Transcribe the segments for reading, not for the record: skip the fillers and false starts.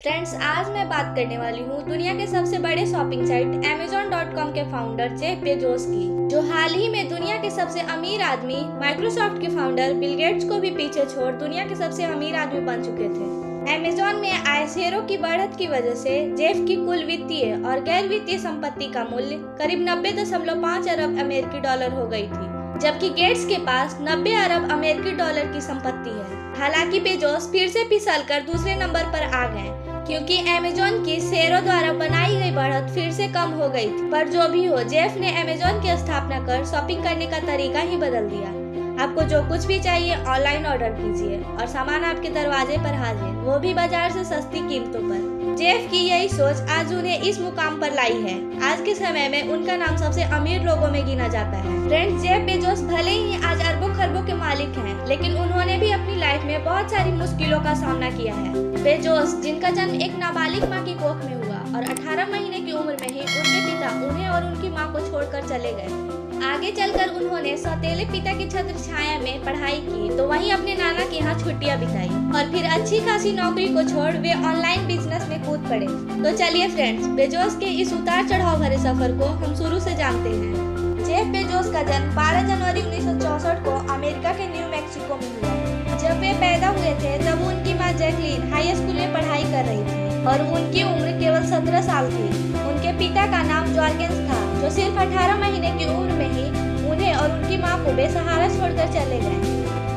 Friends, आज मैं बात करने वाली हूँ दुनिया के सबसे बड़े शॉपिंग साइट Amazon.com के फाउंडर जेफ बेजोस की, जो हाल ही में दुनिया के सबसे अमीर आदमी माइक्रोसॉफ्ट के फाउंडर बिल गेट्स को भी पीछे छोड़ दुनिया के सबसे अमीर आदमी बन चुके थे। Amazon में आए शेयरों की बढ़त की वजह से जेफ की कुल वित्तीय और गैर वित्तीय संपत्ति का मूल्य करीब 90.5 अरब अमेरिकी डॉलर हो गई थी, जबकि गेट्स के पास 90 अरब अमेरिकी डॉलर की संपत्ति है। हालांकि बेजोस फिर से फिसलकर दूसरे नंबर पर आ गए, क्योंकि Amazon की शेयरों द्वारा बनाई गई बढ़त फिर से कम हो गई थी। पर जो भी हो, जेफ ने Amazon की स्थापना कर शॉपिंग करने का तरीका ही बदल दिया। आपको जो कुछ भी चाहिए ऑनलाइन ऑर्डर कीजिए और सामान आपके दरवाजे पर हाजिर, वो भी बाजार से सस्ती कीमतों पर। जेफ की यही सोच आज उन्हें इस मुकाम पर लाई है। आज के समय में उनका नाम सबसे अमीर लोगों में गिना जाता है। फ्रेंड्स, जेफ बेजोस भले ही आज अरबों खरबों के मालिक हैं, लेकिन उन्होंने भी अपनी लाइफ में बहुत सारी मुश्किलों का सामना किया है। बेजोस, जिनका जन्म एक नाबालिग माँ की कोख में हुआ और 18 महीने की उम्र में ही उनके पिता उन्हें और उनकी माँ को छोड़कर चले गए। आगे चलकर उन्होंने सौतेले पिता की छत्र छाया में पढ़ाई की, तो वहीं अपने नाना के यहाँ छुट्टियां बिताई और फिर अच्छी खासी नौकरी को छोड़ वे ऑनलाइन बिजनेस में कूद पड़े। तो चलिए फ्रेंड्स, बेजोस के इस उतार चढ़ाव भरे सफर को हम शुरू से जानते हैं। जेफ बेजोस का जन्म 12 जनवरी 1964 को अमेरिका के न्यू मैक्सिको में हुआ। जब वे पैदा हुए थे तब उनकी माँ जैकलीन हाई स्कूल में पढ़ाई कर रही थी और उनकी उम्र केवल 17 साल थी। उनके पिता का नाम जॉर्गेंस था, जो सिर्फ 18 महीने की उम्र में ही उन्हें और उनकी माँ को बेसहारा छोड़कर चले गए,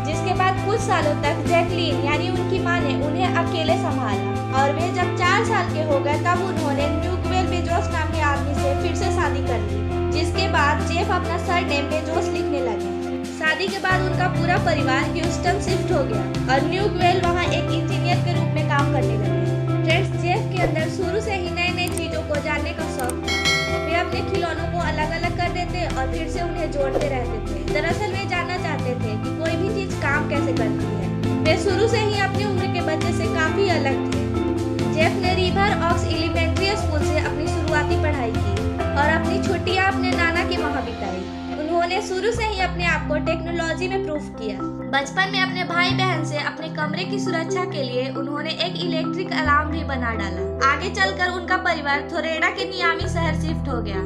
जिसके बाद कुछ सालों तक जैकलीन यानी उनकी माँ ने उन्हें अकेले संभाला और वे जब 4 साल के हो गए तब उन्होंने न्यूगवेल बेजोस नाम के आदमी से फिर से शादी कर ली, जिसके बाद जेफ अपना सरनेम बेजोस लिखने लगे। शादी के बाद उनका पूरा परिवार ह्यूस्टन शिफ्ट हो गया और न्यूगवेल वहाँ एक इंजीनियर के रूप में काम करने लगे। फ्रेंड्स, जेफ के अंदर शुरू से ही नई नई चीजों को जानने का शौक था। वे अपने खिलौनों को अलग अलग कर देते और फिर से उन्हें जोड़ते रहते थे। दरअसल वे जानना चाहते थे कि कोई भी चीज काम कैसे करती है। वे शुरू से ही अपनी उम्र के बच्चे से काफी अलग थे। जेफ ने रिवर ऑक्स एलिमेंट्री स्कूल से अपनी शुरुआती पढ़ाई की और अपनी छुट्टियां अपने नाना के वहाँ बिताई। उन्होंने शुरू से ही अपने आप को टेक्नोलॉजी में प्रूफ किया। बचपन में अपने भाई बहन से अपने कमरे की सुरक्षा के लिए उन्होंने एक इलेक्ट्रिक अलार्म भी बना डाला। आगे चलकर उनका परिवार थोरेडा के मियामी शहर शिफ्ट हो गया,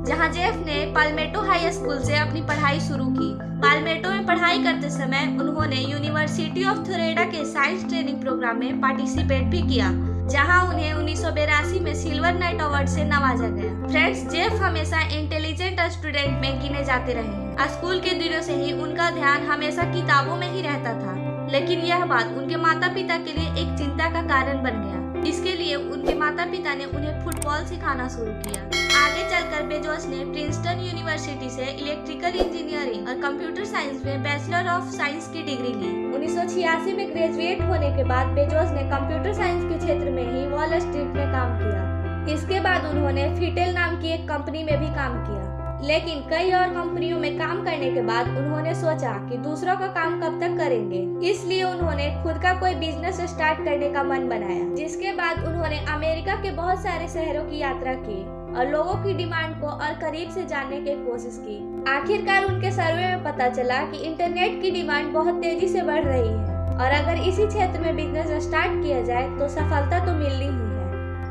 जहां जेफ ने पाल्मेटो हाई स्कूल से अपनी पढ़ाई शुरू की। पाल्मेटो में पढ़ाई करते समय उन्होंने यूनिवर्सिटी ऑफ थोरेडा के साइंस ट्रेनिंग प्रोग्राम में पार्टिसिपेट भी किया, जहां उन्हें 1982 में सिल्वर नाइट अवार्ड से नवाजा गया। फ्रेंड्स, जेफ हमेशा इंटेलिजेंट स्टूडेंट में गिने जाते रहे हैं। स्कूल के दिनों से ही उनका ध्यान हमेशा किताबों में ही रहता था, लेकिन यह बात उनके माता पिता के लिए एक चिंता का कारण बन गया। इसके लिए उनके माता पिता ने उन्हें फुटबॉल सिखाना शुरू किया। आगे चलकर बेजोस ने प्रिंसटन यूनिवर्सिटी से इलेक्ट्रिकल इंजीनियरिंग और कंप्यूटर साइंस में बैचलर ऑफ साइंस की डिग्री ली। 1986 में ग्रेजुएट होने के बाद बेजोस ने कंप्यूटर साइंस के क्षेत्र में ही वॉल स्ट्रीट में काम किया। इसके बाद उन्होंने फिटेल नाम की एक कंपनी में भी काम किया, लेकिन कई और कंपनियों में काम करने के बाद उन्होंने सोचा कि दूसरों का काम कब तक करेंगे, इसलिए उन्होंने खुद का कोई बिजनेस स्टार्ट करने का मन बनाया। जिसके बाद उन्होंने अमेरिका के बहुत सारे शहरों की यात्रा की और लोगों की डिमांड को और करीब से जानने की कोशिश की। आखिरकार उनके सर्वे में पता चला कि इंटरनेट की डिमांड बहुत तेजी से बढ़ रही है और अगर इसी क्षेत्र में बिजनेस स्टार्ट किया जाए तो सफलता तो मिलनी ही है।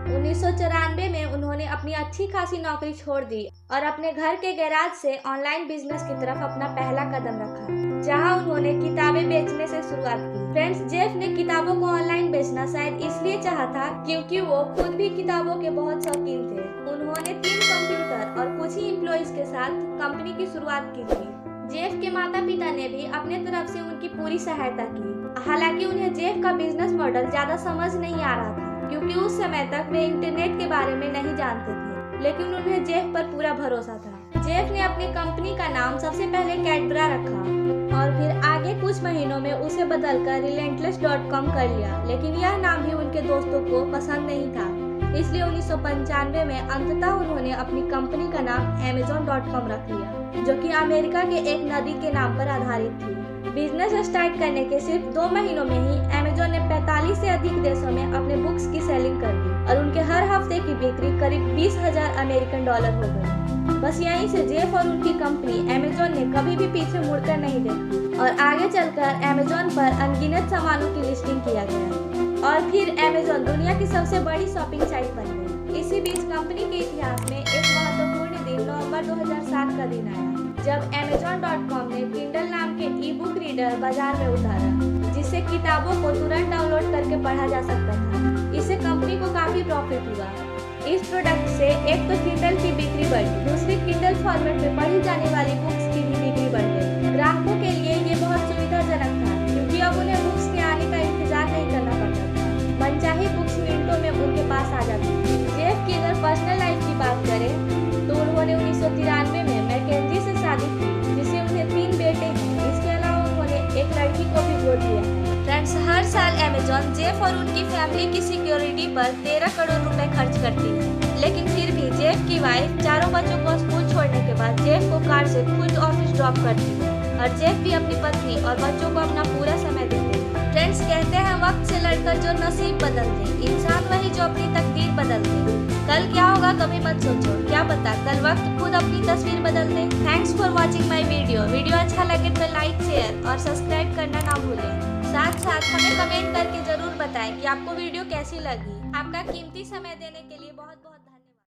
1994 में उन्होंने अपनी अच्छी खासी नौकरी छोड़ दी और अपने घर के गैराज से ऑनलाइन बिजनेस की तरफ अपना पहला कदम रखा, जहां उन्होंने किताबें बेचने से शुरुआत की। फ्रेंड्स, जेफ ने किताबों को ऑनलाइन बेचना शायद इसलिए चाहा था क्योंकि वो खुद भी किताबों के बहुत शौकीन थे। उन्होंने 3 कंप्यूटर और कुछ ही एम्प्लॉइज के साथ कंपनी की शुरुआत की थी। जेफ के माता पिता ने भी अपने तरफ से उनकी पूरी सहायता की। हालांकि उन्हें जेफ का बिजनेस मॉडल ज्यादा समझ नहीं आ रहा था, क्योंकि उस समय तक वे इंटरनेट के बारे में नहीं जानते थे, लेकिन उन्हें जेफ पर पूरा भरोसा था। जेफ ने अपनी कंपनी का नाम सबसे पहले कैडबरा रखा और फिर आगे कुछ महीनों में उसे बदलकर relentless.com कर लिया, लेकिन यह नाम भी उनके दोस्तों को पसंद नहीं था। इसलिए 1995 में अंततः उन्होंने अपनी कंपनी का नाम Amazon.com रख लिया, जो कि अमेरिका के एक नदी के नाम पर आधारित थी। बिजनेस स्टार्ट करने के सिर्फ 2 महीनों में ही Amazon ने 45 से अधिक देशों में अपने बुक्स की सेलिंग कर दी और उनके हर हफ्ते की बिक्री करीब 20,000 अमेरिकन डॉलर हो गई। बस यहीं से जेफ और उनकी कंपनी Amazon ने कभी भी पीछे मुड़कर नहीं देखी और आगे चलकर Amazon पर अनगिनत सामानों की लिस्टिंग किया गया। और फिर अमेजोन दुनिया की सबसे बड़ी शॉपिंग साइट बन गई। इसी बीच कंपनी के इतिहास में एक महत्वपूर्ण दिन नवंबर 2007 का दिन आया, जब Amazon.com ने किंडल नाम के ई बुक रीडर बाजार में उतारा, जिससे किताबों को तुरंत डाउनलोड करके पढ़ा जा सकता था। इससे कंपनी को काफी प्रॉफिट हुआ। इस प्रोडक्ट से एक तो किंडल की बिक्री बढ़ी, दूसरी किंडल फॉर्मेट में पढ़ी जाने वाली बुक्स की भी बिक्री बढ़ गई। ग्राहकों के लिए ये बहुत सुविधाजनक था, क्योंकि अब उन्हें बुक्स के आने का इंतजार नहीं करना पड़ता था। मनचाही बुक्स मिनटों में उनके पास आ जाती थी। जेफ की अगर पर्सनल लाइफ की बात करें तो उन्होंने 1993 में मैकेंजी से शादी की, जिससे उन्हें 3 बेटे हैं। इसके अलावा उन्होंने एक लड़की को भी गोद लिया है। फ्रेंड्स, हर साल अमेजॉन जेफ और उनकी फैमिली की सिक्योरिटी पर 13 करोड़ रुपए खर्च करती है, लेकिन फिर भी जेफ की वाइफ चारों बच्चों को स्कूल छोड़ने के बाद जेफ को कार से खुद ऑफिस ड्रॉप करती है, और जेफ भी अपनी पत्नी और बच्चों को अपना पूरा समय देते हैं। फ्रेंड्स, कहते हैं वक्त से लड़कर जो नसीब बदलते, इंसान वही जो अपनी तकदीर बदलते। कल क्या होगा कभी मत सोचो, क्या पता कल वक्त खुद अपनी तस्वीर बदल दे। Thanks for watching my video अच्छा लगे तो लाइक, शेयर और सब्सक्राइब करना ना भूलें। साथ साथ हमें कमेंट करके जरूर बताएं कि आपको वीडियो कैसी लगी। आपका कीमती समय देने के लिए बहुत बहुत